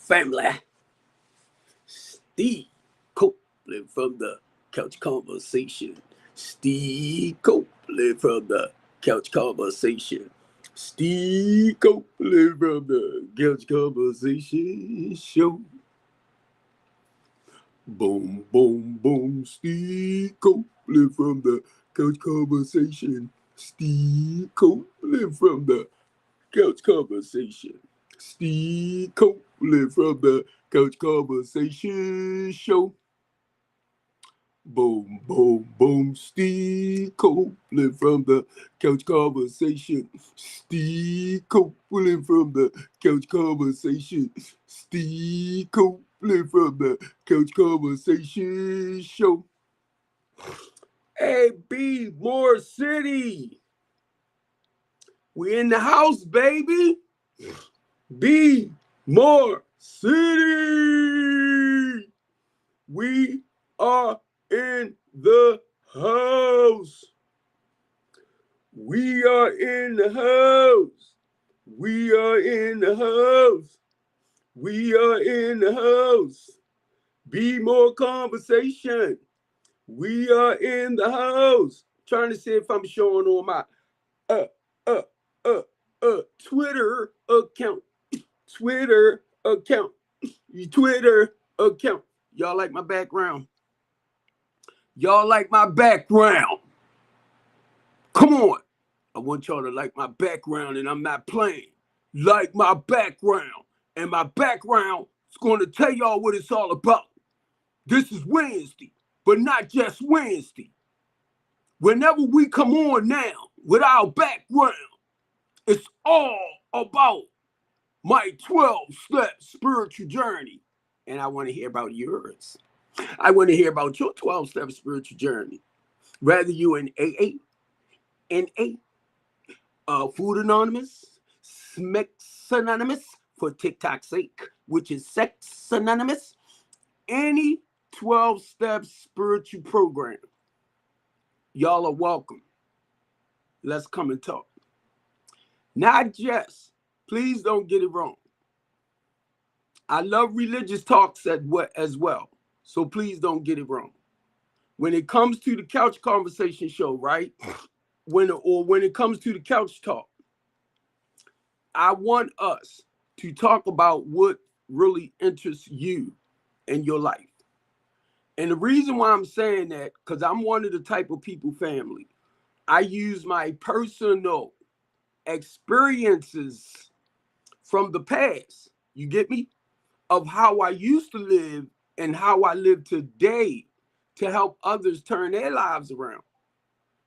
family. Steve Copeland from the Couch Conversation. Steve Copeland from the Couch Conversation. Steve Copeland from the Couch Conversation Show. Boom, boom, boom. Steve Copeland from the Couch Conversation. Steve Copeland from the Couch Conversation. Steve Copeland from the Couch Conversation Show. Boom, boom, boom. Steve Copeland from the Couch Conversation. Steve Copeland from the Couch Conversation. Steve Copeland from the Couch Conversation Show. Hey, B, More City. We in the house, baby. Be More City. We are in the house. We are in the house. We are in the house. We are in the house. Be More Conversation. We are in the house. Trying to see if I'm showing on my Twitter account. Twitter account. Twitter account. Y'all like my background? Y'all like my background? Come on. I want y'all to like my background, and I'm not playing. Like my background. And my background is going to tell y'all what it's all about. This is Wednesday, but not just Wednesday. Whenever we come on now with our background, it's all about my 12-step spiritual journey. And I want to hear about yours. I want to hear about your 12-step spiritual journey. Whether you in AA, NA, Food Anonymous, Smex Anonymous for TikTok's sake, which is Sex Anonymous, any 12-step spiritual program, y'all are welcome. Let's come and talk. Not just, please don't get it wrong. I love religious talks as well. So please don't get it wrong. When it comes to the Couch Conversation Show, right? When it comes to the couch talk, I want us to talk about what really interests you in your life. And the reason why I'm saying that, because I'm one of the type of people, family, I use my personal experiences from the past, you get me, of how I used to live and how I live today to help others turn their lives around.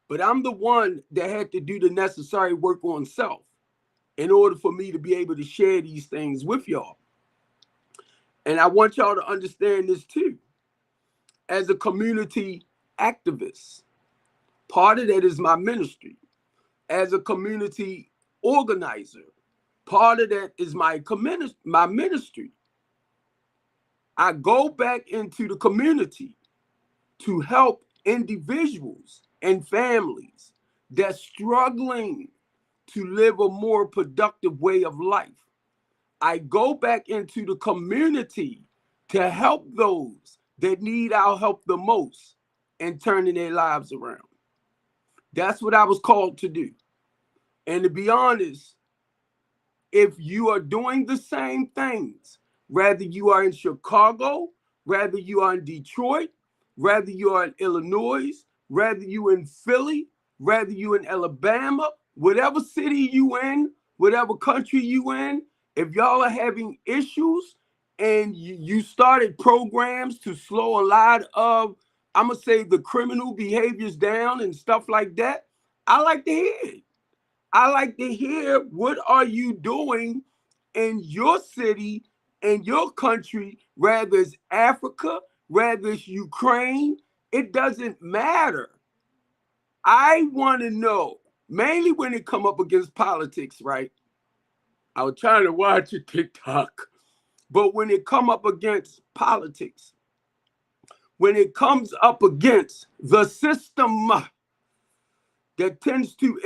But I'm the one that had to do the necessary work on self in order for me to be able to share these things with y'all. And I want y'all to understand this too. As a community activist, part of that is my ministry. As a community organizer, part of that is my ministry. I go back into the community to help individuals and families that's struggling to live a more productive way of life. I go back into the community to help those that need our help the most and turning their lives around. That's what I was called to do. And to be honest, if you are doing the same things, whether you are in Chicago, whether you are in Detroit, whether you are in Illinois, whether you in Philly, whether you in Alabama, whatever city you in, whatever country you in, if y'all are having issues and you started programs to slow a lot of, I'm going to say, the criminal behaviors down and stuff like that, I like to hear it. I like to hear what are you doing in your city, in your country, whether it's Africa, whether it's Ukraine, it doesn't matter. I want to know, mainly when it come up against politics, right? I was trying to watch a TikTok, but when it come up against politics, when it comes up against the system that tends to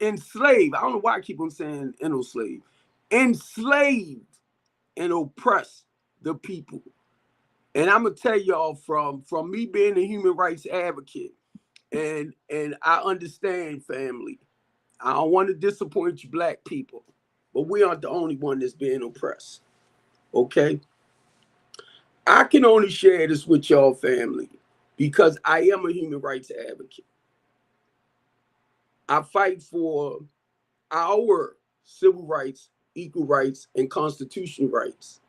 enslave, I don't know why I keep on saying enslave, enslaved and oppress the people. And I'm gonna tell y'all from me being a human rights advocate, and I understand, family. I don't want to disappoint you black people, but we aren't the only one that's being oppressed. Okay? I can only share this with y'all, family, because I am a human rights advocate. I fight for our civil rights, equal rights, and constitutional rights.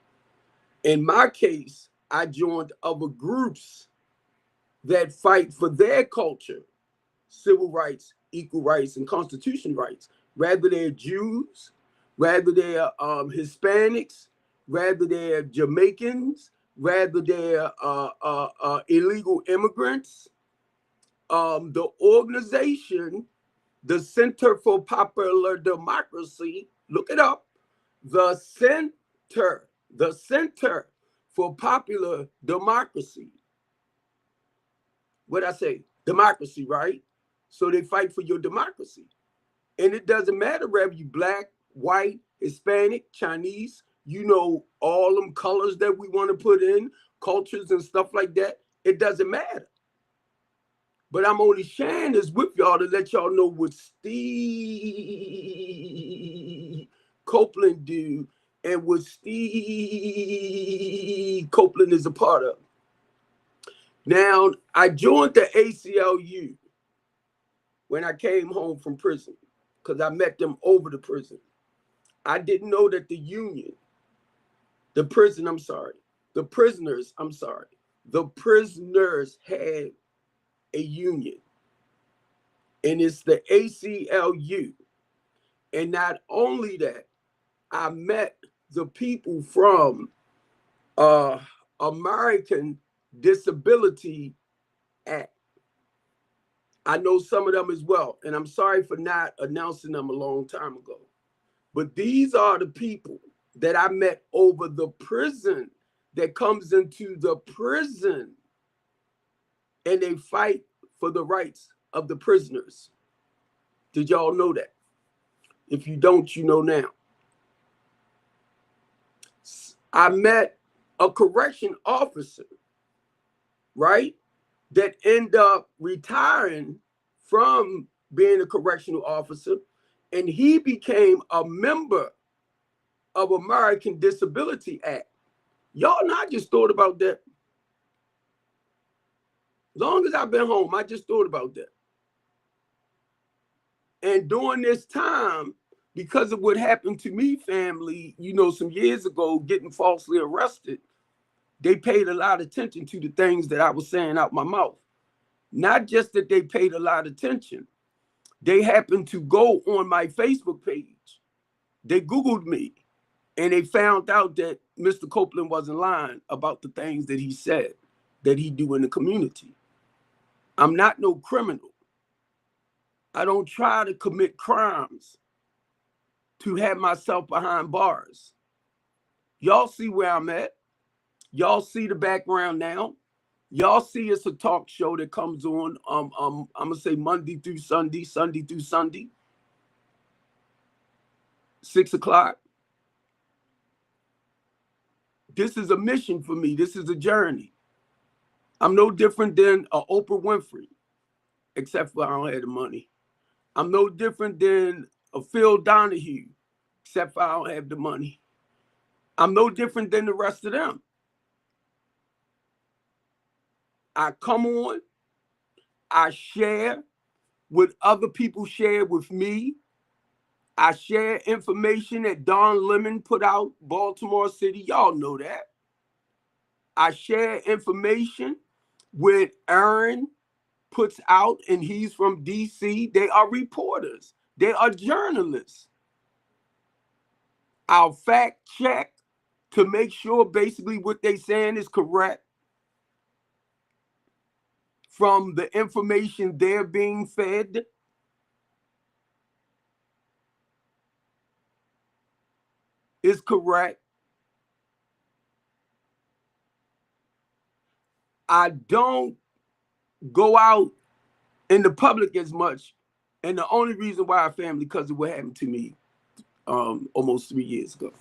In my case, I joined other groups that fight for their culture, civil rights, equal rights, and constitutional rights. Rather they're Jews, rather they're Hispanics, rather they're Jamaicans, rather they're illegal immigrants. The organization, the Center for Popular Democracy, look it up, the Center for Popular Democracy. What I say? Democracy, right? So they fight for your democracy. And it doesn't matter whether you black, white, Hispanic, Chinese, you know, all them colors that we want to put in, cultures and stuff like that. It doesn't matter. But I'm only sharing this with y'all to let y'all know what Steve Copeland do and what Steve Copeland is a part of. Now, I joined the ACLU when I came home from prison because I met them over the prison. I didn't know that the prisoners had a union, and it's the ACLU. And not only that, I met the people from American Disability Act. I know some of them as well, and I'm sorry for not announcing them a long time ago. But these are the people that I met over the prison that comes into the prison, and they fight for the rights of the prisoners. Did y'all know that? If you don't, you know now. I met a correction officer, right, that ended up retiring from being a correctional officer, and he became a member of American Disability Act. Y'all know, I just thought about that. Long as I've been home, I just thought about that. And during this time, because of what happened to me, family, you know, some years ago, getting falsely arrested, they paid a lot of attention to the things that I was saying out my mouth. Not just that they paid a lot of attention. They happened to go on my Facebook page. They Googled me, and they found out that Mr. Copeland wasn't lying about the things that he said that he do in the community. I'm not no criminal. I don't try to commit crimes to have myself behind bars. Y'all see where I'm at. Y'all see the background now. Y'all see it's a talk show that comes on, I'm gonna say Monday through Sunday, 6 o'clock. This is a mission for me. This is a journey. I'm no different than a Oprah Winfrey, except for I don't have the money. I'm no different than a Phil Donahue, except for I don't have the money. I'm no different than the rest of them. I come on, I share what other people share with me. I share information that Don Lemon put out, Baltimore City. Y'all know that. I share information with Aaron puts out, and he's from DC. They are reporters. They are journalists. I'll fact check to make sure basically what they're saying is correct from the information they're being fed. Is correct. I don't go out in the public as much, and the only reason why I family, because of what happened to me almost 3 years ago.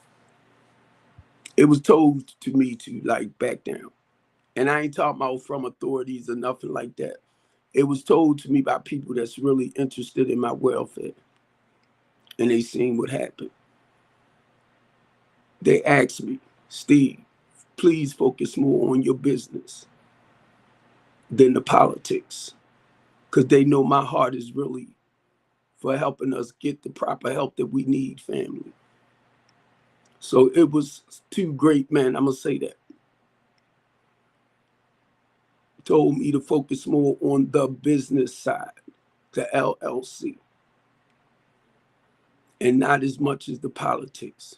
It was told to me to like back down. And I ain't talking about from authorities or nothing like that. It was told to me by people that's really interested in my welfare. And they seen what happened. They asked me, Steve, please focus more on your business than the politics. Because they know my heart is really for helping us get the proper help that we need, family. So it was two great men, I'm going to say that, told me to focus more on the business side, the LLC, and not as much as the politics.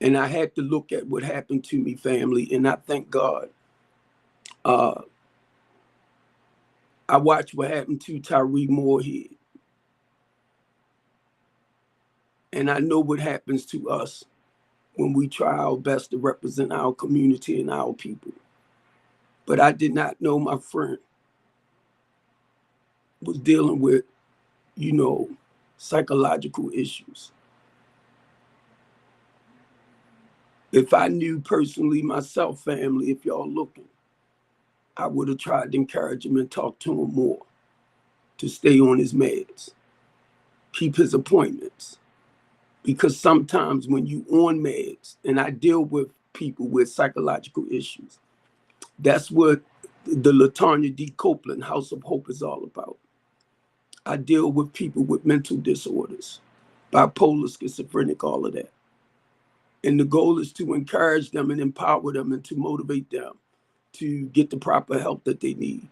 And I had to look at what happened to me, family, and I thank God. I watched what happened to Tyree Moorhead. And I know what happens to us when we try our best to represent our community and our people. But I did not know my friend was dealing with, psychological issues. If I knew personally myself, family, if y'all looking, I would have tried to encourage him and talk to him more to stay on his meds, keep his appointments. Because sometimes when you on meds, and I deal with people with psychological issues, that's what the LaTanya D. Copeland House of Hope is all about. I deal with people with mental disorders, bipolar, schizophrenic, all of that. And the goal is to encourage them and empower them and to motivate them to get the proper help that they need.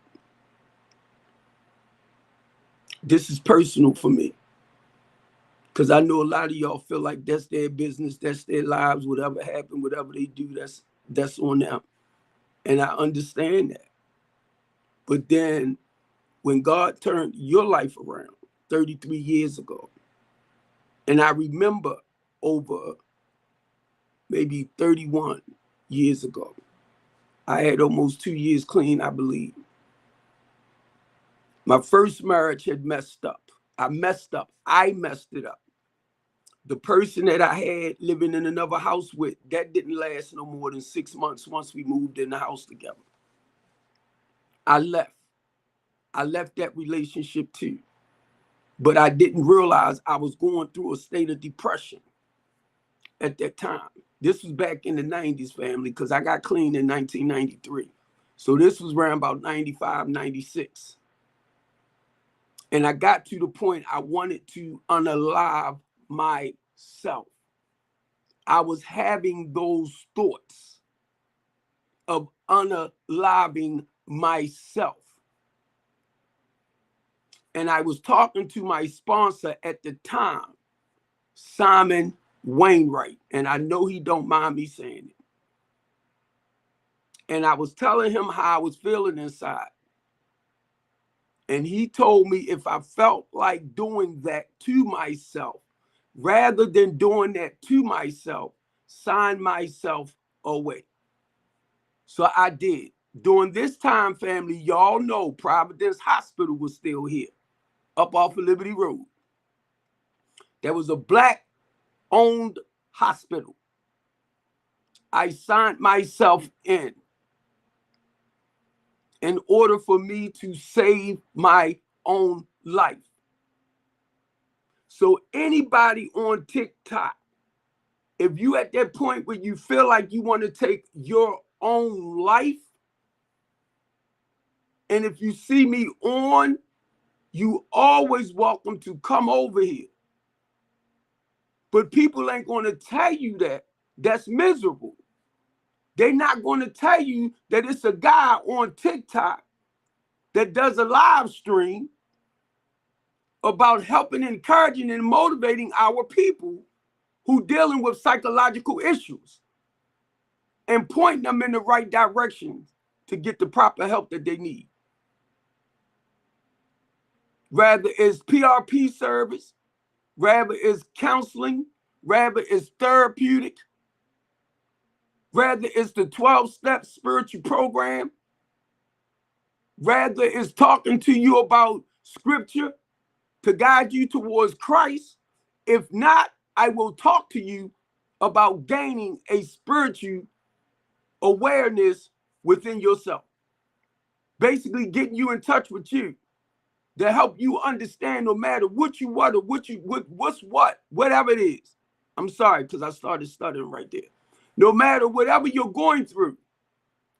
This is personal for me, because I know a lot of y'all feel like that's their business, that's their lives, whatever happened, whatever they do, that's on them. And I understand that. But then when God turned your life around 33 years ago, and I remember over maybe 31 years ago, I had almost 2 years clean, I believe. My first marriage had messed up. I messed it up. The person that I had living in another house with, that didn't last no more than 6 months once we moved in the house together. I left that relationship too. But I didn't realize I was going through a state of depression at that time. This was back in the 90s, family, because I got clean in 1993. So this was around about 95, 96. And I got to the point I wanted to unalive myself. I was having those thoughts of unaliving myself. And I was talking to my sponsor at the time, Simon Wainwright, and I know he don't mind me saying it. And I was telling him how I was feeling inside. And he told me if I felt like doing that to myself, rather than doing that to myself, sign myself away. So I did. During this time, family, y'all know Providence Hospital was still here, up off of Liberty Road. There was a Black-owned hospital. I signed myself in order for me to save my own life. So anybody on TikTok, if you at that point where you feel like you want to take your own life, and if you see me on, you always welcome to come over here. But people ain't going to tell you that. That's miserable. They're not going to tell you that it's a guy on TikTok that does a live stream about helping, encouraging, and motivating our people who dealing with psychological issues and pointing them in the right direction to get the proper help that they need. Rather it's PRP service, rather it's counseling, rather it's therapeutic, rather it's the 12-step spiritual program, rather it's talking to you about scripture to guide you towards Christ. If not, I will talk to you about gaining a spiritual awareness within yourself. Basically getting you in touch with you to help you understand no matter what you want or what's what, whatever it is. I'm sorry, because I started stuttering right there. No matter whatever you're going through,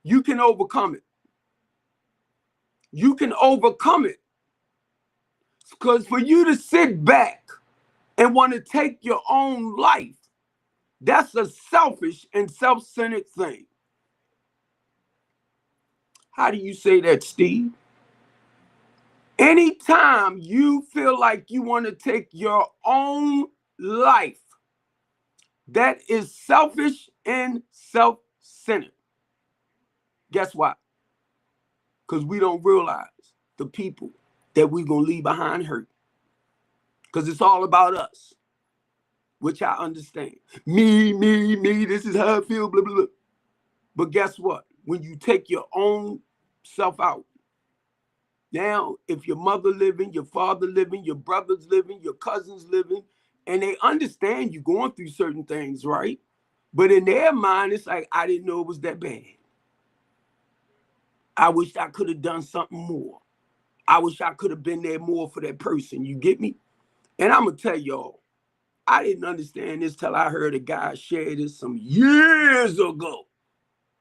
you can overcome it. You can overcome it. Because for you to sit back and want to take your own life, that's a selfish and self-centered thing. How do you say that, Steve? Anytime you feel like you want to take your own life, that is selfish and self-centered. Guess why? Because we don't realize the people that we're going to leave behind hurt. Because it's all about us, which I understand. Me, this is how I feel, blah, blah, blah. But guess what? When you take your own self out, now, if your mother living, your father living, your brothers living, your cousins living, and they understand you going through certain things, right? But in their mind, it's like, I didn't know it was that bad. I wish I could have done something more. I wish I could have been there more for that person. You get me? And I'm going to tell y'all, I didn't understand this till I heard a guy share this some years ago,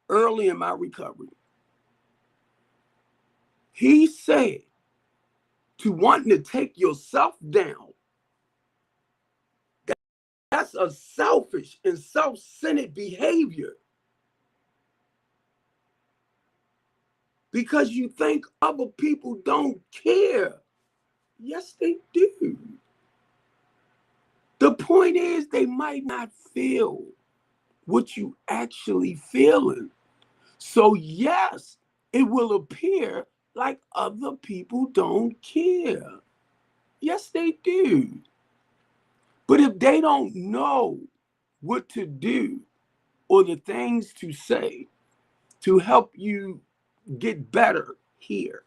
early in my recovery. He said, to wanting to take yourself down, that's a selfish and self-centered behavior. Because you think other people don't care. Yes, they do. The point is, they might not feel what you actually feeling. So yes, it will appear like other people don't care. Yes, they do. But if they don't know what to do or the things to say to help you get better here,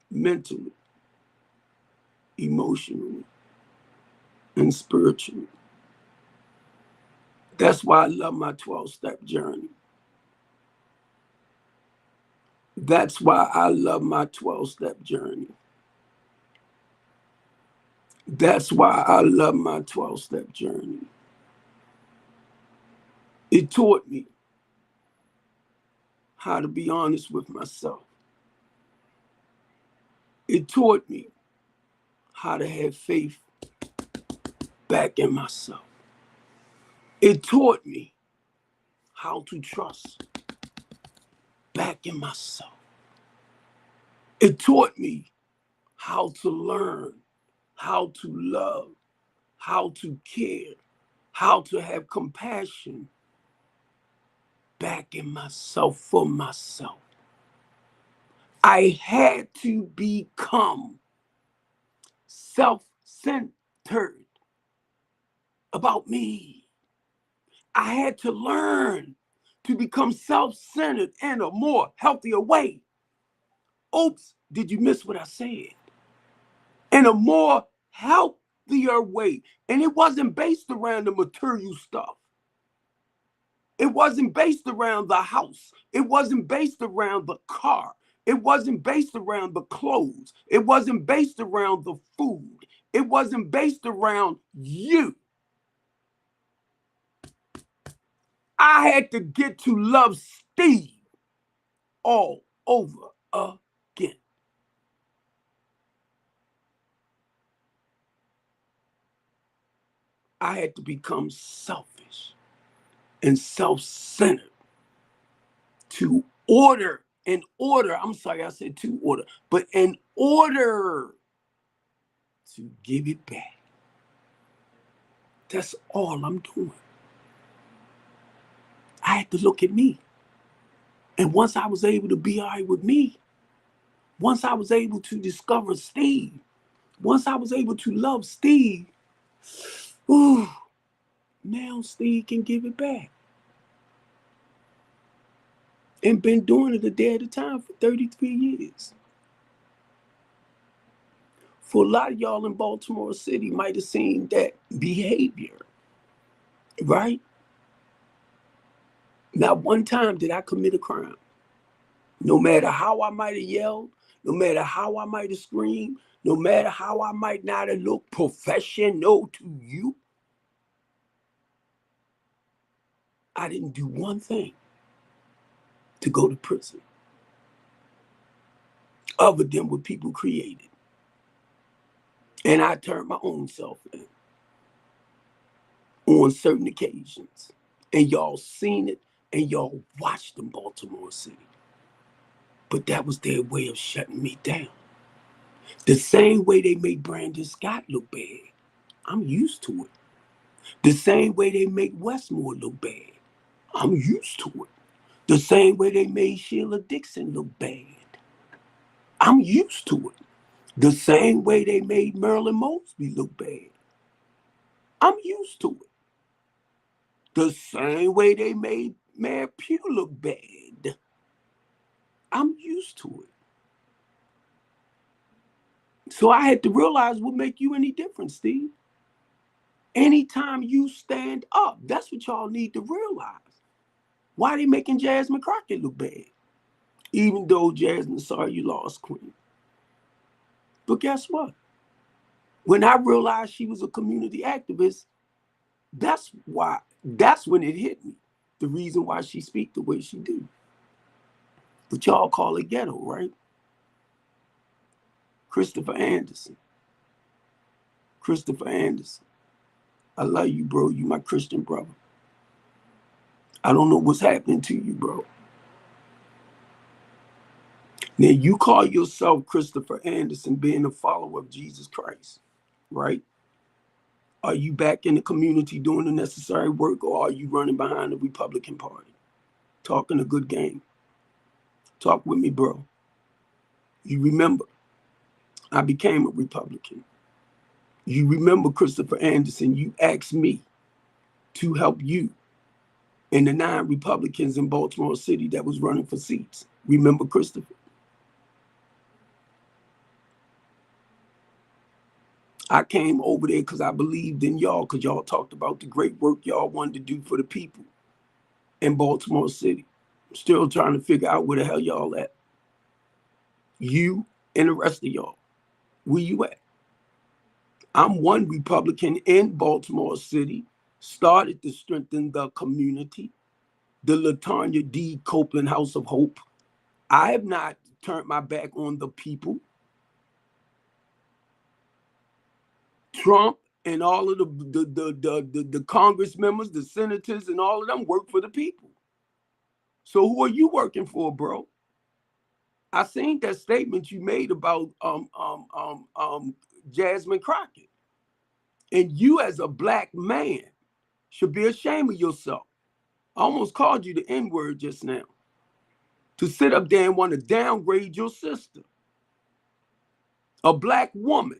mentally, emotionally, and spiritually. That's why I love my 12-step journey. That's why I love my 12-step journey. That's why I love my 12-step journey. It taught me how to be honest with myself. It taught me how to have faith back in myself. It taught me how to trust back in myself. It taught me how to learn, how to love, how to care, how to have compassion back in myself for myself. I had to become self-centered about me. I had to learn to become self-centered in a more healthier way. Oops, did you miss what I said? In a more healthier way. And it wasn't based around the material stuff. It wasn't based around the house. It wasn't based around the car. It wasn't based around the clothes. It wasn't based around the food. It wasn't based around you. I had to get to love Steve all over again. I had to become selfish and self-centered I'm sorry, I said to order, but in order to give it back. That's all I'm doing. I had to look at me. And once I was able to be all right with me, once I was able to discover Steve, once I was able to love Steve, ooh, now Steve can give it back. And been doing it a day at a time for 33 years. For a lot of y'all in Baltimore City might have seen that behavior, right? Not one time did I commit a crime. No matter how I might have yelled, no matter how I might have screamed, no matter how I might not have looked professional to you, I didn't do one thing to go to prison other than what people created. And I turned my own self in on certain occasions. And y'all seen it and y'all watched in Baltimore City. But that was their way of shutting me down. The same way they make Brandon Scott look bad. I'm used to it. The same way they make Westmore look bad. I'm used to it. The same way they made Sheila Dixon look bad. I'm used to it. The same way they made Marilyn Mosby look bad. I'm used to it. The same way they made Mayor Pugh look bad. I'm used to it. So I had to realize what make you any different, Steve. Anytime you stand up, that's what y'all need to realize. Why they making Jasmine Crockett look bad? Even though Jasmine, sorry you lost, Queen. But guess what? When I realized she was a community activist, that's when it hit me. The reason why she speak the way she do. But y'all call it ghetto, right? Christopher Anderson. Christopher Anderson. I love you, bro. You my Christian brother. I don't know what's happening to you, bro. Now, you call yourself Christopher Anderson being a follower of Jesus Christ, right? Are you back in the community doing the necessary work, or are you running behind the Republican Party? Talking a good game. Talk with me, bro. You remember, I became a Republican. You remember, Christopher Anderson, you asked me to help you and the 9 Republicans in Baltimore City that was running for seats. Remember, Christopher? I came over there because I believed in y'all, because y'all talked about the great work y'all wanted to do for the people in Baltimore City. Still trying to figure out where the hell y'all at. You and the rest of y'all. Where you at? I'm one Republican in Baltimore City, started to strengthen the community, the LaTanya D. Copeland House of Hope. I have not turned my back on the people. Trump and all of the Congress members, the senators, and all of them work for the people. So who are you working for, bro? I seen that statement you made about Jasmine Crockett. And you as a black man should be ashamed of yourself. I almost called you the N-word just now. To sit up there and want to downgrade your sister. A black woman.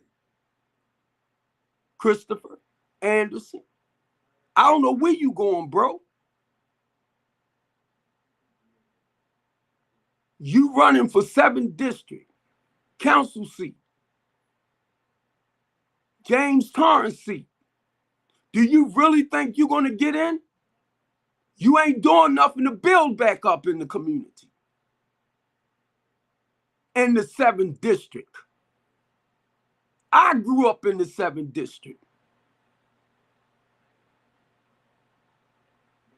Christopher Anderson. I don't know where you going, bro. You running for 7th district council seat. James Torrance seat. Do you really think you're going to get in? You ain't doing nothing to build back up in the community. In the 7th district. I grew up in the 7th district.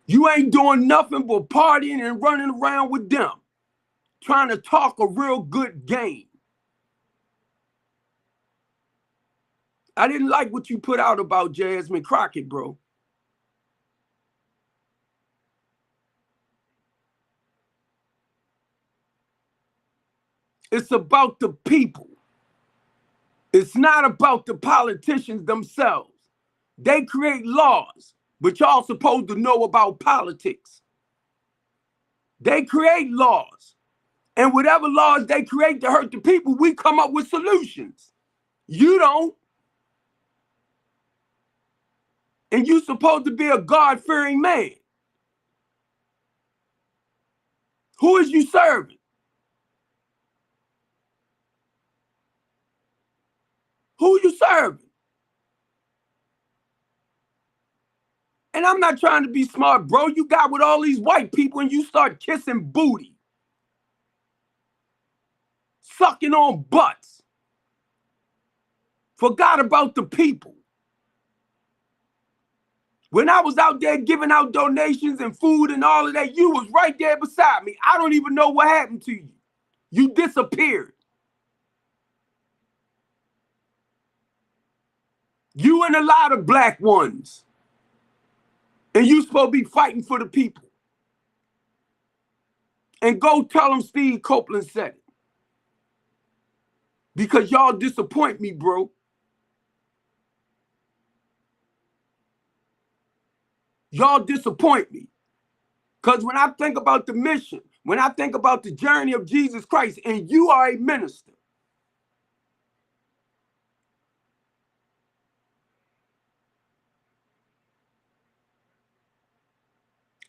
You ain't doing nothing but partying and running around with them, trying to talk a real good game. I didn't like what you put out about Jasmine Crockett, bro. It's about the people. It's not about the politicians themselves. They create laws, but y'all supposed to know about politics. They create laws. And whatever laws they create to hurt the people, we come up with solutions. You don't. And you supposed to be a God-fearing man. Who is you serving? Who you serving? And I'm not trying to be smart, bro. You got with all these white people and you start kissing booty, sucking on butts. Forgot about the people. When I was out there giving out donations and food and all of that, you was right there beside me. I don't even know what happened to you. You disappeared. You and a lot of black ones. And you supposed to be fighting for the people. And go tell them Steve Copeland said it. Because y'all disappoint me, bro. Y'all disappoint me. Because when I think about the mission, when I think about the journey of Jesus Christ, and you are a minister,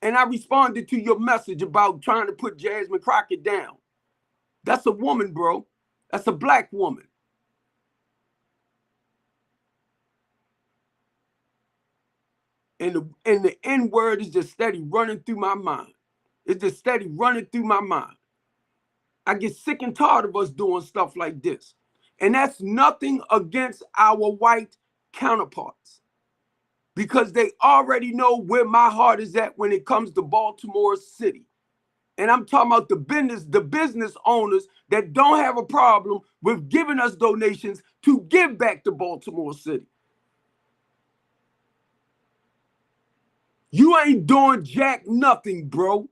and I responded to your message about trying to put Jasmine Crockett down. That's a woman, bro. That's a black woman. And the N-word is just steady running through my mind. It's just steady running through my mind. I get sick and tired of us doing stuff like this. And that's nothing against our white counterparts, because they already know where my heart is at when it comes to Baltimore City. And I'm talking about the business owners that don't have a problem with giving us donations to give back to Baltimore City. You ain't doing jack nothing, bro.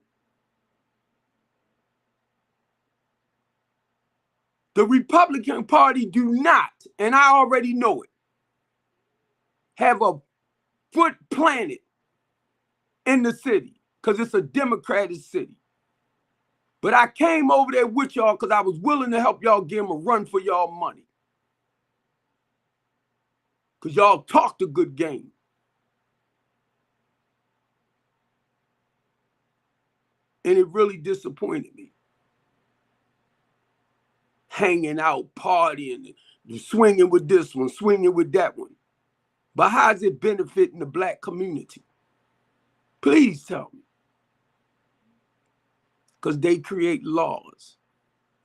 The Republican Party do not, and I already know it, have a foot planted in the city because it's a Democratic city. But I came over there with y'all because I was willing to help y'all give them a run for y'all money. Because y'all talked a good game. And it really disappointed me. Hanging out, partying, swinging with this one, swinging with that one. But how's it benefiting the black community? Please tell me. Because they create laws.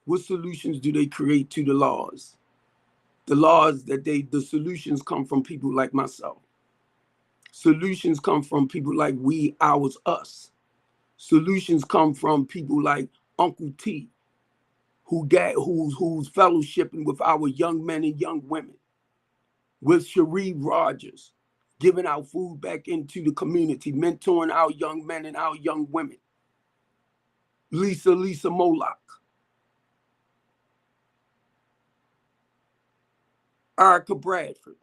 What solutions do they create to the laws? The laws that the solutions come from people like myself. Solutions come from people like we, ours, us. Solutions come from people like Uncle T, who's fellowshipping with our young men and young women, with Cherie Rogers, giving out food back into the community, mentoring our young men and our young women. Lisa Moloch, Erica Bradford.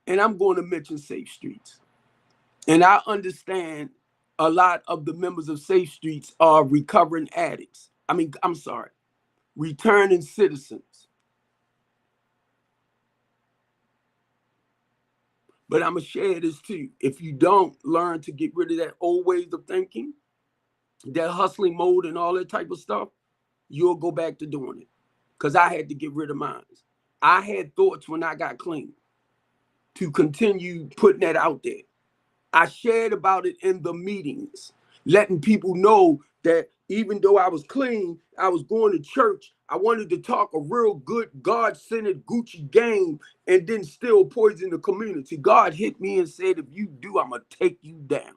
And I'm going to mention Safe Streets. And I understand a lot of the members of Safe Streets are recovering addicts. Returning citizens. But I'm going to share this too. If you don't learn to get rid of that old ways of thinking, that hustling mode and all that type of stuff, you'll go back to doing it. Because I had to get rid of mine. I had thoughts when I got clean to continue putting that out there. I shared about it in the meetings, letting people know that even though I was clean, I was going to church. I wanted to talk a real good God-centered Gucci game and then still poison the community. God hit me and said, if you do, I'm going to take you down.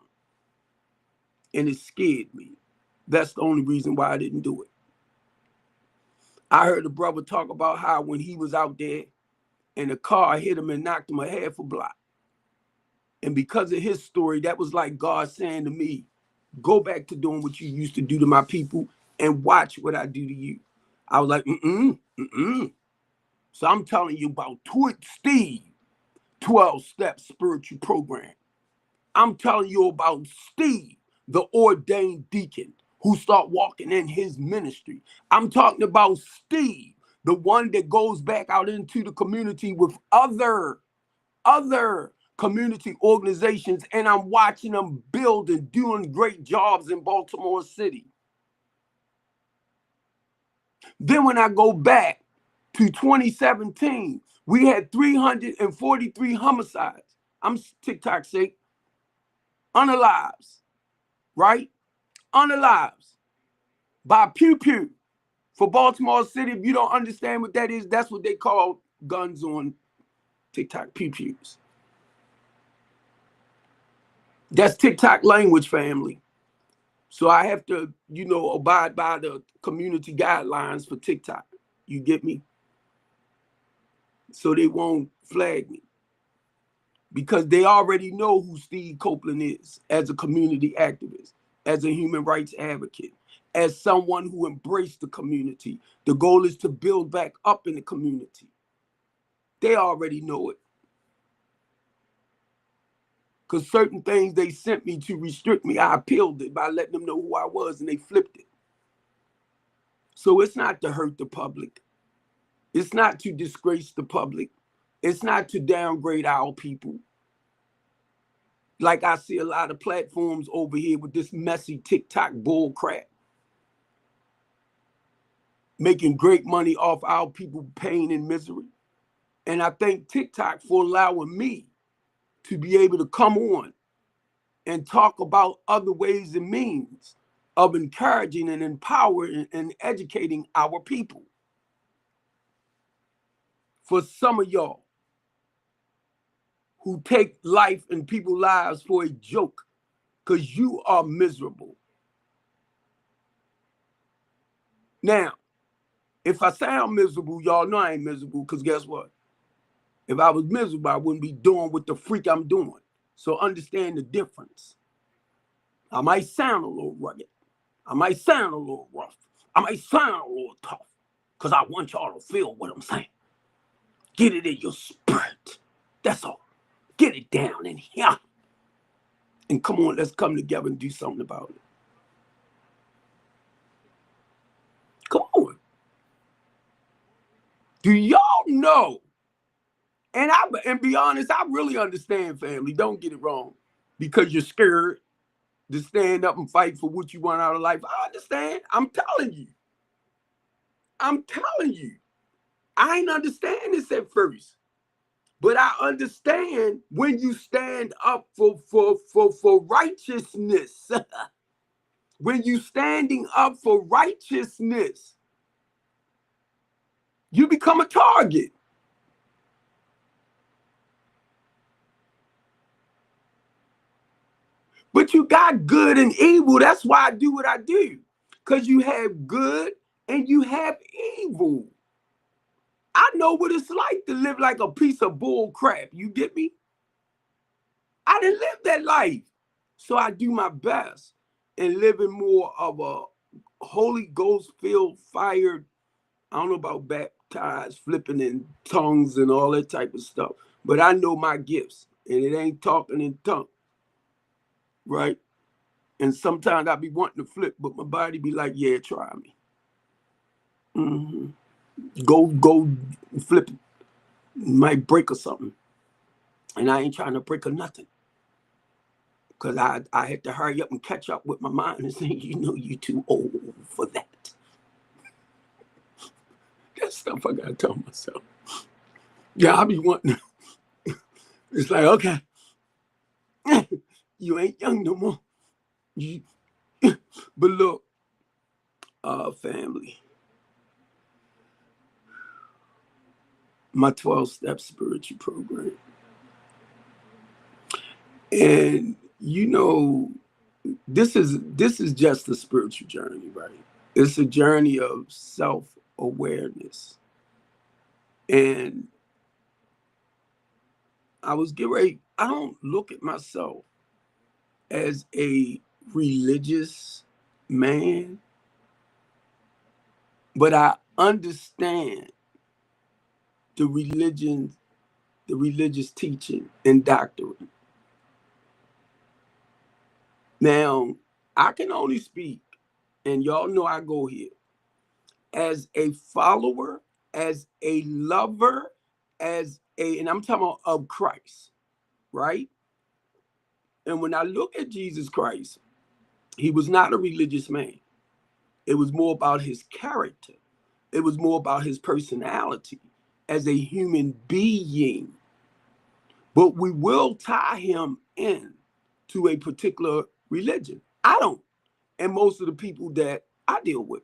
And it scared me. That's the only reason why I didn't do it. I heard a brother talk about how when he was out there and the car hit him and knocked him a half a block. And because of his story, that was like God saying to me, go back to doing what you used to do to my people and watch what I do to you. I was like, So I'm telling you about Steve, 12-step spiritual program. I'm telling you about Steve, the ordained deacon who start walking in his ministry. I'm talking about Steve, the one that goes back out into the community with other community organizations, and I'm watching them build and doing great jobs in Baltimore City. Then when I go back to 2017, We had 343 homicides. I'm TikTok sake. Unalives, right? Unalives by pew pew. For Baltimore City, if you don't understand what that is, that's what they call guns on TikTok, pew pews. That's TikTok language, family. So I have to, abide by the community guidelines for TikTok. You get me? So they won't flag me. Because they already know who Steve Copeland is as a community activist, as a human rights advocate, as someone who embraced the community. The goal is to build back up in the community. They already know it. Because certain things they sent me to restrict me, I appealed it by letting them know who I was, and they flipped it. So it's not to hurt the public. It's not to disgrace the public. It's not to downgrade our people. Like I see a lot of platforms over here with this messy TikTok bull crap. Making great money off our people pain and misery. And I thank TikTok for allowing me to be able to come on and talk about other ways and means of encouraging and empowering and educating our people. For some of y'all who take life and people's lives for a joke because you are miserable. Now, if I sound miserable, y'all know I ain't miserable, because guess what? If I was miserable, I wouldn't be doing what the freak I'm doing. So understand the difference. I might sound a little rugged. I might sound a little rough. I might sound a little tough, because I want y'all to feel what I'm saying. Get it in your spirit. That's all. Get it down in here. And come on, let's come together and do something about it. Come on. Do y'all know? And be honest, I really understand, family. Don't get it wrong. Because you're scared to stand up and fight for what you want out of life. I understand. I'm telling you. I ain't understand this at first. But I understand when you stand up for righteousness. When you standing up for righteousness, you become a target. But you got good and evil. That's why I do what I do. Because you have good and you have evil. I know what it's like to live like a piece of bull crap. You get me? I didn't live that life. So I do my best in living more of a Holy Ghost filled, fired, I don't know about baptized, flipping in tongues and all that type of stuff. But I know my gifts, and it ain't talking in tongues. Right? And sometimes I be wanting to flip, but my body be like, yeah, try me. Go flip it. Might break or something. And I ain't trying to break or nothing. Because I had to hurry up and catch up with my mind and say, you too old for that. That's stuff I got to tell myself. Yeah, I be wanting to. It's like, okay. You ain't young no more. But look, family. My 12-step spiritual program. And this is just a spiritual journey, right? It's a journey of self-awareness. And I was getting ready, I don't look at myself as a religious man, but I understand the religious teaching and doctrine. Now, I can only speak, and y'all know I go here, as a follower, as a lover, and I'm talking about of Christ, right? And when I look at Jesus Christ, he was not a religious man. It was more about his character. It was more about his personality. as a human being, but we will tie him in to a particular religion. I don't, and most of the people that I deal with,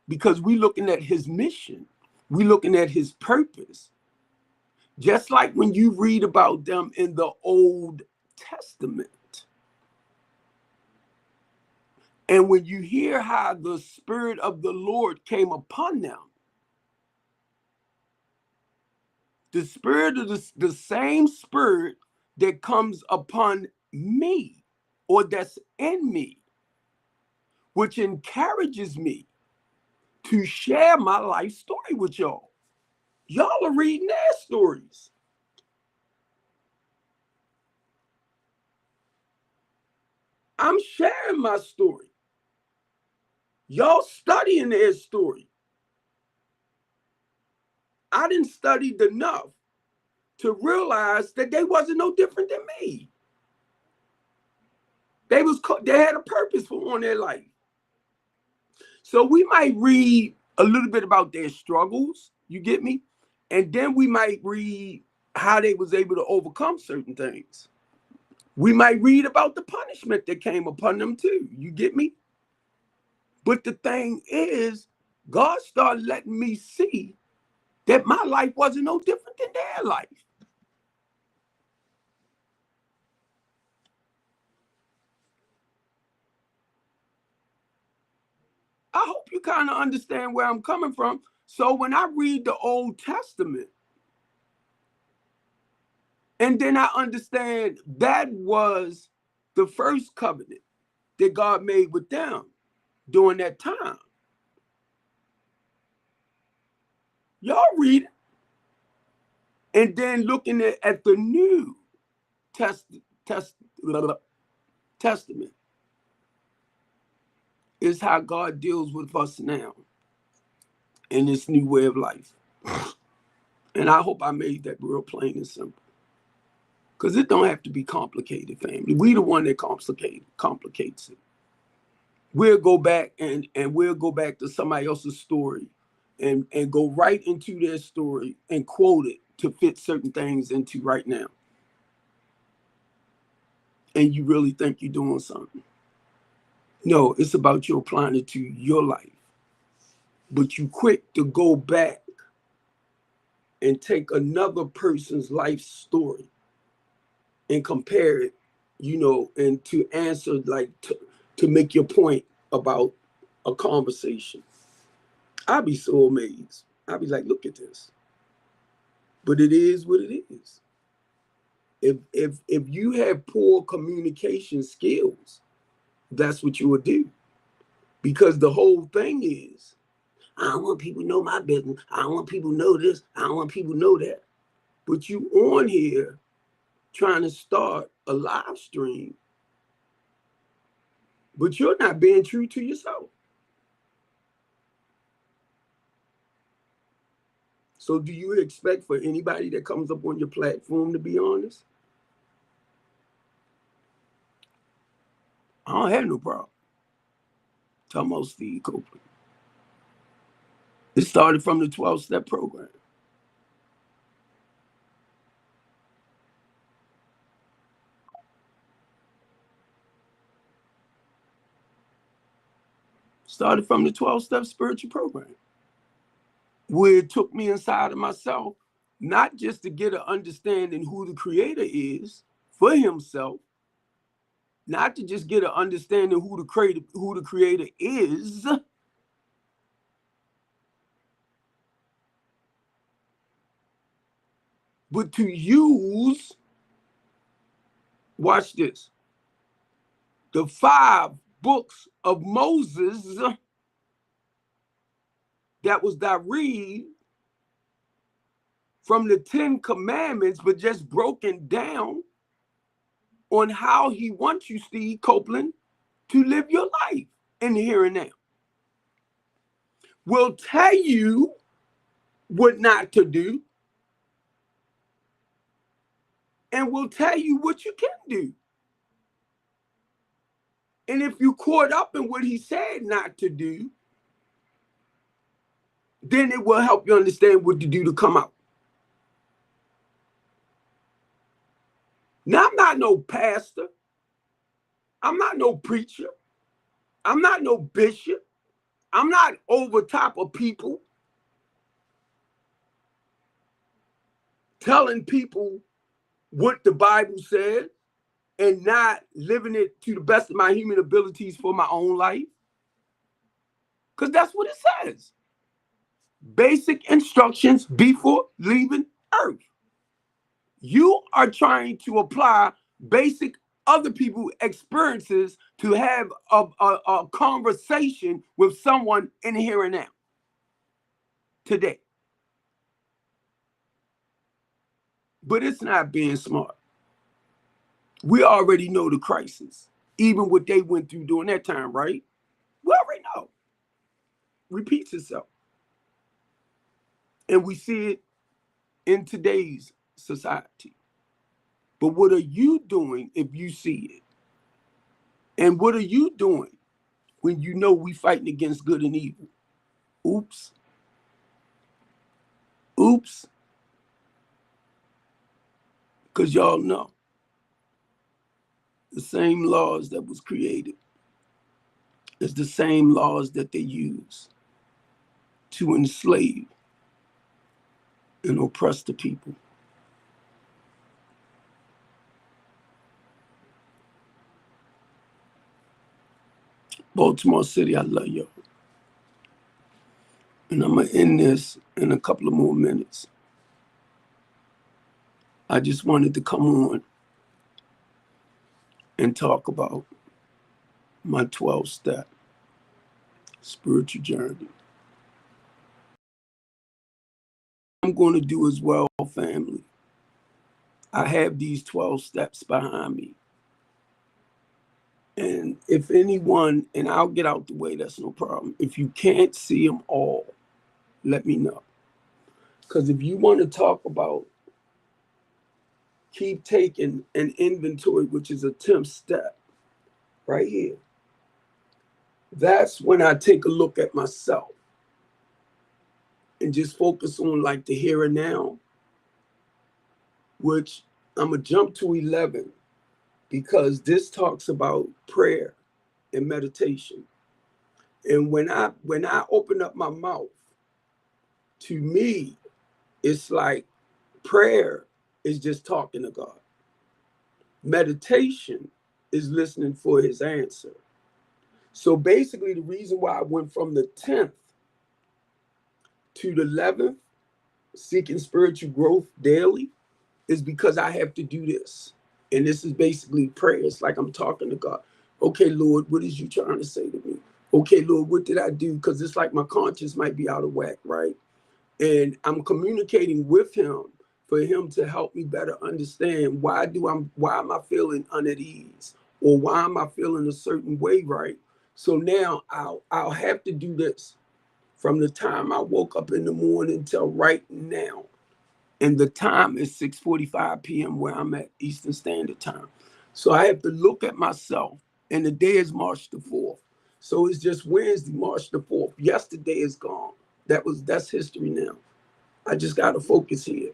because we looking at his mission, we looking at his purpose. Just like when you read about them in the Old Testament, and when you hear how the Spirit of the Lord came upon them, the Spirit of the same Spirit that comes upon me, or that's in me, which encourages me to share my life story with y'all. Y'all are reading their stories. I'm sharing my story. Y'all studying their story. I didn't study enough to realize that they wasn't no different than me. They had a purpose on their life. So we might read a little bit about their struggles, you get me? And then we might read how they was able to overcome certain things. We might read about the punishment that came upon them too, you get me? But the thing is, God started letting me see that my life wasn't no different than their life. I hope you kind of understand where I'm coming from. So when I read the Old Testament, and then I understand that was the first covenant that God made with them during that time. Y'all read it. And then looking at the New Testament is how God deals with us now in this new way of life. And I hope I made that real plain and simple. Because it don't have to be complicated, family. We the one that complicates it. We'll go back and we'll go back to somebody else's story and go right into their story and quote it to fit certain things into right now. And you really think you're doing something. No, it's about you applying it to your life. But you quick to go back and take another person's life story and compare it, and to answer, like, to make your point about a conversation. I'd be so amazed. I'd be like, look at this. But it is what it is. If you have poor communication skills, that's what you would do. Because the whole thing is, I don't want people to know my business. I don't want people to know this. I don't want people to know that. But you on here trying to start a live stream, but you're not being true to yourself. So do you expect for anybody that comes up on your platform to be honest? I don't have no problem. Talking about Steve Copeland. It started from the 12-step program. Started from the 12-step spiritual program, where it took me inside of myself, not just to get an understanding who the creator is for himself, not to just get an understanding who the creator is, but to use, watch this, the 5 books of Moses that was read from the 10 commandments, but just broken down on how he wants you, Steve Copeland, to live your life in the here and now. Will tell you what not to do, and will tell you what you can do. And if you caught up in what he said not to do, then it will help you understand what to do to come out. Now, I'm not no pastor. I'm not no preacher. I'm not no bishop. I'm not over top of people telling people what the Bible said and not living it to the best of my human abilities for my own life. Because that's what it says. Basic instructions before leaving earth. You are trying to apply basic other people's experiences to have a conversation with someone in here and now today. But it's not being smart. We already know the crisis, even what they went through during that time, right? We already know. Repeats itself. And we see it in today's society. But what are you doing if you see it? And what are you doing when you know we fighting against good and evil? Oops. Oops. Because y'all know the same laws that was created is the same laws that they use to enslave and oppress the people. Baltimore City, I love y'all. And I'm going to end this in a couple of more minutes. I just wanted to come on and talk about my 12-step spiritual journey. I'm going to do as well, family. I have these 12 steps behind me. And if anyone, and I'll get out the way, that's no problem. If you can't see them all, let me know. Because if you want to talk about keep taking an inventory, which is a 10th step right here, that's when I take a look at myself and just focus on like the here and now, which I'm going to jump to 11 because this talks about prayer and meditation. And when I open up my mouth, to me, it's like prayer is just talking to God. Meditation is listening for his answer. So basically, the reason why I went from the 10th to the 11th, seeking spiritual growth daily, is because I have to do this. And this is basically prayer. It's like I'm talking to God. Okay, Lord, what is you trying to say to me? Okay, Lord, what did I do? Because it's like my conscience might be out of whack, right? And I'm communicating with him for him to help me better understand why am I feeling unease, or why am I feeling a certain way, right? So now I'll have to do this from the time I woke up in the morning till right now. And the time is 6:45 p.m. where I'm at Eastern Standard Time. So I have to look at myself, and the day is March the 4th. So it's just Wednesday, March the 4th. Yesterday is gone. That's history now. I just got to focus here.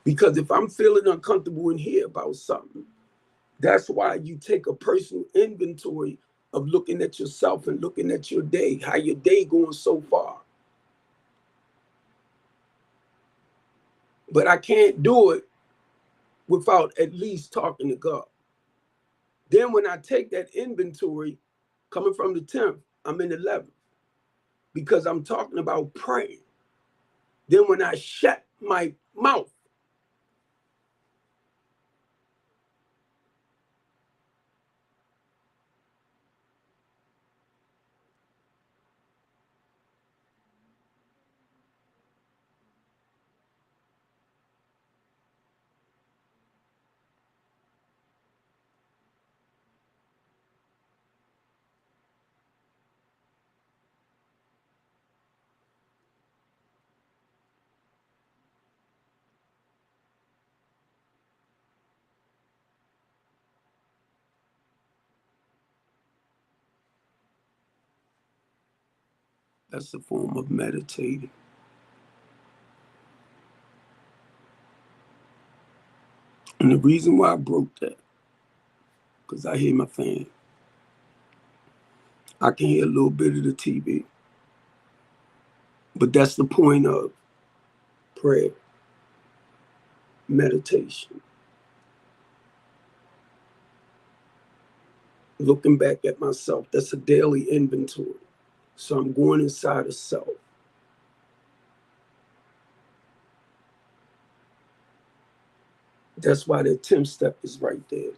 Because if I'm feeling uncomfortable in here about something, that's why you take a personal inventory of looking at yourself and looking at your day, how your day going so far. But I can't do it without at least talking to God. Then when I take that inventory, coming from the 10th, I'm in 11th because I'm talking about praying. Then when I shut my mouth, that's a form of meditating. And the reason why I broke that, because I hear my fan. I can hear a little bit of the TV. But that's the point of prayer, meditation, looking back at myself. That's a daily inventory. So I'm going inside of self. That's why the 10th step is right there.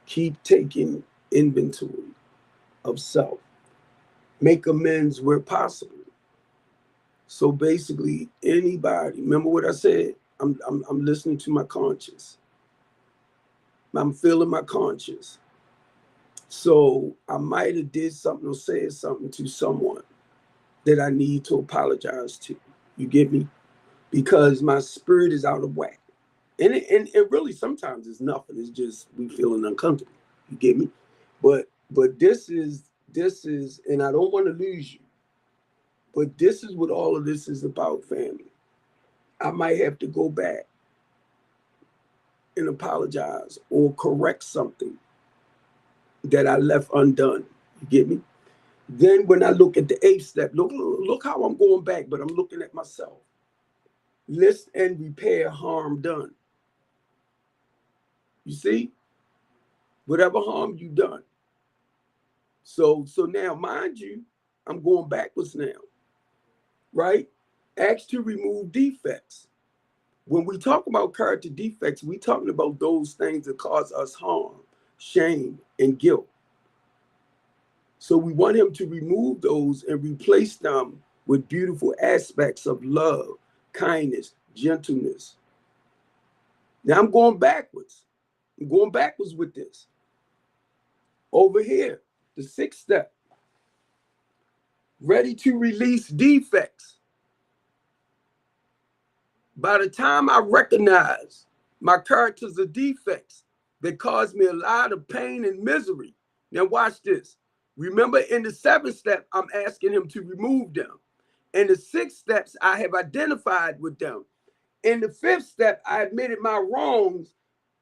Keep taking inventory of self. Make amends where possible. So basically, anybody, remember what I said? I'm listening to my conscience. I'm feeling my conscience. So I might have did something or said something to someone that I need to apologize to. You get me? Because my spirit is out of whack. And it really sometimes it's nothing. It's just we feeling uncomfortable. You get me? But this is, and I don't want to lose you. But this is what all of this is about, family. I might have to go back and apologize or correct something that I left undone. You get me? Then when I look at the 8th step, look how I'm going back, but I'm looking at myself. List and repair harm done. You see? Whatever harm you done. So now, mind you, I'm going backwards now, right? Ask to remove defects. When we talk about character defects, we talking about those things that cause us harm, shame, and guilt. So we want him to remove those and replace them with beautiful aspects of love, kindness, gentleness. Now I'm going backwards. I'm going backwards with this. Over here, the 6th step. Ready to release defects. By the time I recognize my characters are defects that cause me a lot of pain and misery. Now watch this. Remember, in the 7th step, I'm asking him to remove them. In the 6 steps, I have identified with them. In the 5th step, I admitted my wrongs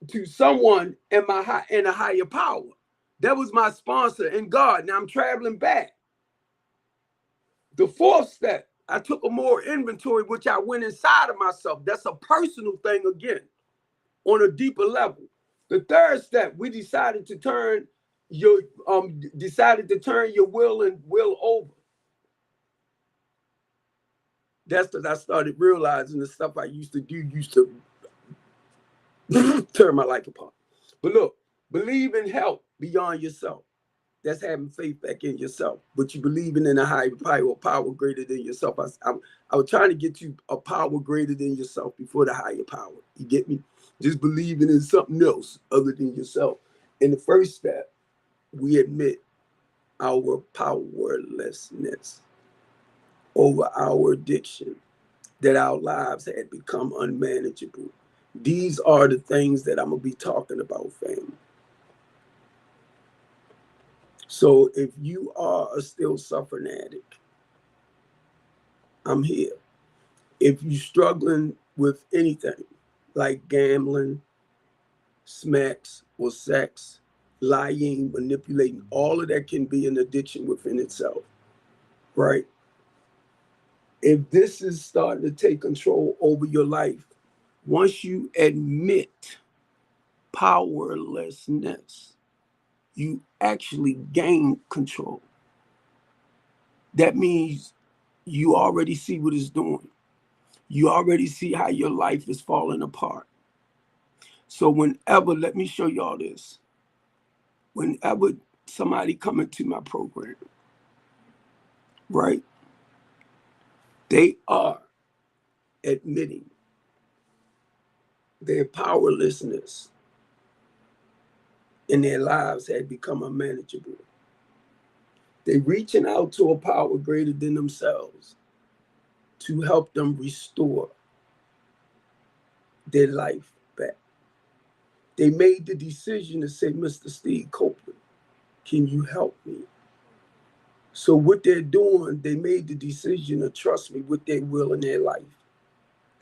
to someone in a higher power. That was my sponsor in God. Now I'm traveling back. The 4th step, I took a more inventory, which I went inside of myself. That's a personal thing again, on a deeper level. The 3rd step, we decided to turn your will and will over. That's because I started realizing the stuff I used to do used to turn my life apart. But look, believe in help beyond yourself. That's having faith back in yourself. But you believing in a higher power greater than yourself. I was trying to get you a power greater than yourself before the higher power. You get me? Just believing in something else other than yourself. In the 1st step, we admit our powerlessness over our addiction, that our lives had become unmanageable. These are the things that I'm going to be talking about, family. So if you are a still suffering addict, I'm here. If you're struggling with anything like gambling, smacks, or sex, lying, manipulating, all of that can be an addiction within itself, right? If this is starting to take control over your life, once you admit powerlessness, you actually gain control. That means you already see what it's doing. You already see how your life is falling apart. So whenever, let me show y'all this. Whenever somebody come into my program, right, they are admitting their powerlessness in their lives had become unmanageable. They're reaching out to a power greater than themselves to help them restore their life back. They made the decision to say, Mr. Steve Copeland, can you help me? So what they're doing, they made the decision to trust me with their will and their life.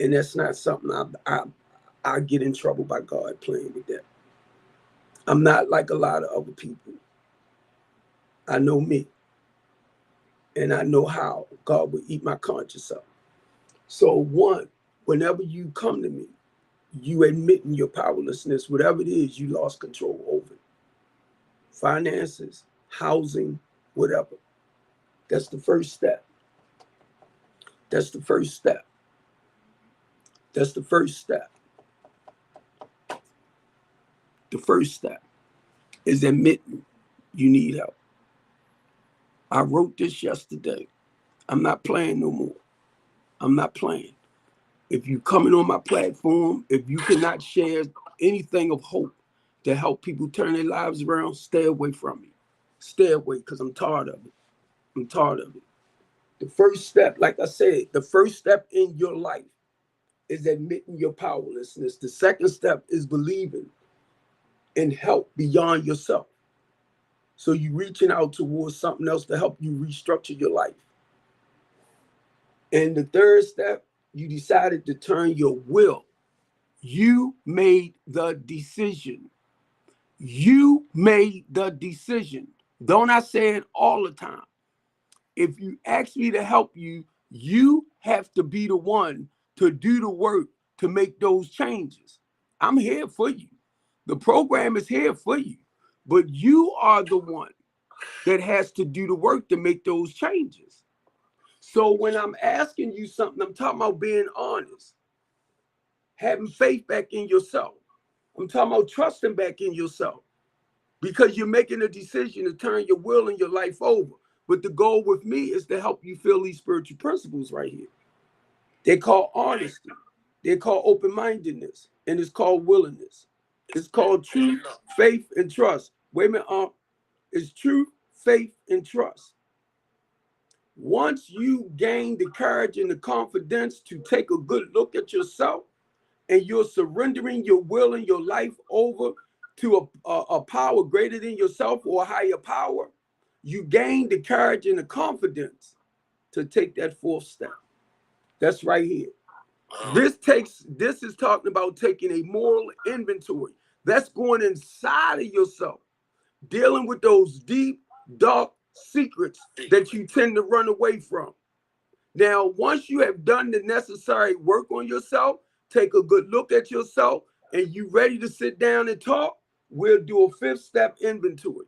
And that's not something I get in trouble by God playing with that. I'm not like a lot of other people. I know me. And I know how God will eat my conscience up. So one, whenever you come to me, you admitting your powerlessness, whatever it is, you lost control over it. Finances, housing, whatever. That's the first step. That's the first step. That's the first step. The first step is admitting you need help. I wrote this yesterday. I'm not playing no more. I'm not playing. If you coming on my platform, if you cannot share anything of hope to help people turn their lives around, stay away from me. Stay away, because I'm tired of it. I'm tired of it. The first step, like I said, the first step in your life is admitting your powerlessness. The second step is believing in help beyond yourself. So you reaching out towards something else to help you restructure your life. And the third step, you decided to turn your will. You made the decision. You made the decision. Don't I say it all the time? If you ask me to help you, you have to be the one to do the work to make those changes. I'm here for you. The program is here for you, but you are the one that has to do the work to make those changes. So when I'm asking you something, I'm talking about being honest, having faith back in yourself. I'm talking about trusting back in yourself, because you're making a decision to turn your will and your life over. But the goal with me is to help you feel these spiritual principles right here. They're called honesty. They're called open-mindedness. And it's called willingness. It's called truth, faith, and trust. Wait a minute, it's truth, faith, and trust. Once you gain the courage and the confidence to take a good look at yourself, and you're surrendering your will and your life over to a power greater than yourself, or a higher power, you gain the courage and the confidence to take that fourth step. That's right here. This is talking about taking a moral inventory. That's going inside of yourself, dealing with those deep, dark secrets that you tend to run away from. Now, once you have done the necessary work on yourself, take a good look at yourself, and you ready to sit down and talk, we'll do a fifth step inventory.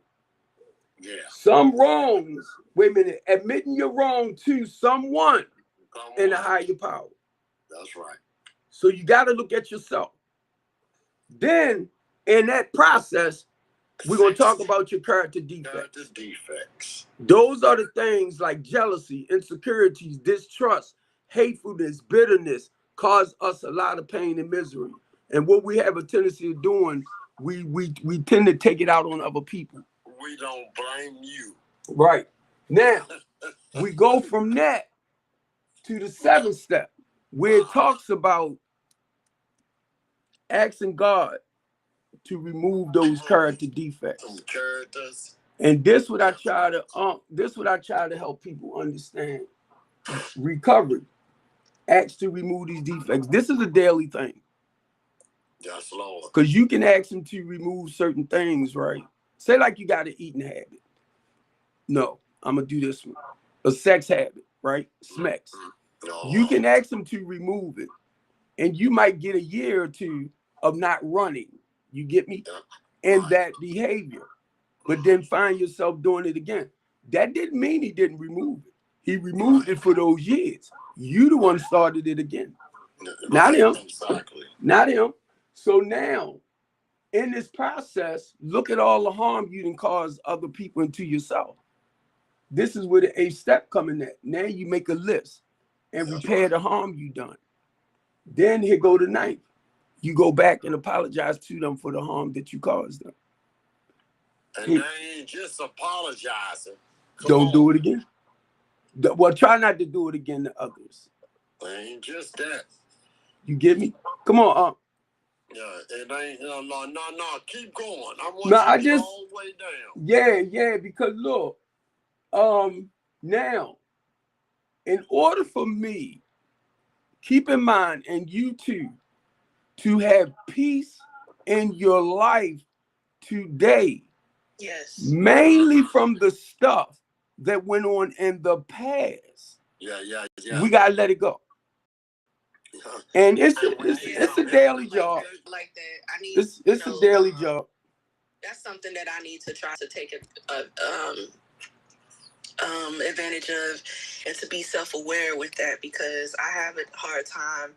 Yeah. Some wrongs, wait a minute, admitting you're wrong to someone in a higher power. That's right. So you got to look at yourself. Then, in that process, we're going to talk about your character defects. Those are the things like jealousy, insecurities, distrust, hatefulness, bitterness cause us a lot of pain and misery. And what we have a tendency of doing, we tend to take it out on other people. We don't blame you. Right. Now, we go from that to the seventh step, where it talks about asking God to remove those character defects. And this what I try to help people understand. Recovery. Ask to remove these defects. This is a daily thing. Yes, Lord. Because you can ask him to remove certain things, right? Say like you got an eating habit. No, I'm gonna do this one. A sex habit, right? Smex. You can ask him to remove it, and you might get a year or two of not running. You get me? And that behavior, but then find yourself doing it again. That didn't mean he didn't remove it. He removed it for those years. You the one started it again. Not him. Exactly. Not him. So now, in this process, look at all the harm you done caused other people and to yourself. This is where the eighth step coming at. Now you make a list and repair the harm you done. Then here go the ninth. You go back and apologize to them for the harm that you caused them. And they ain't just apologizing. Don't do it again. Well, try not to do it again to others. They ain't just that. You get me? Come on, Yeah, it ain't no. Keep going. I want you to go all the way down. Yeah, because look, now, in order for me, keep in mind, and you too, to have peace in your life today. Yes. Mainly from the stuff that went on in the past. Yeah. We gotta let it go. And it's a daily job. Like that. I need. It's a daily job. That's something that I need to try to take advantage of, and to be self-aware with that, because I have a hard time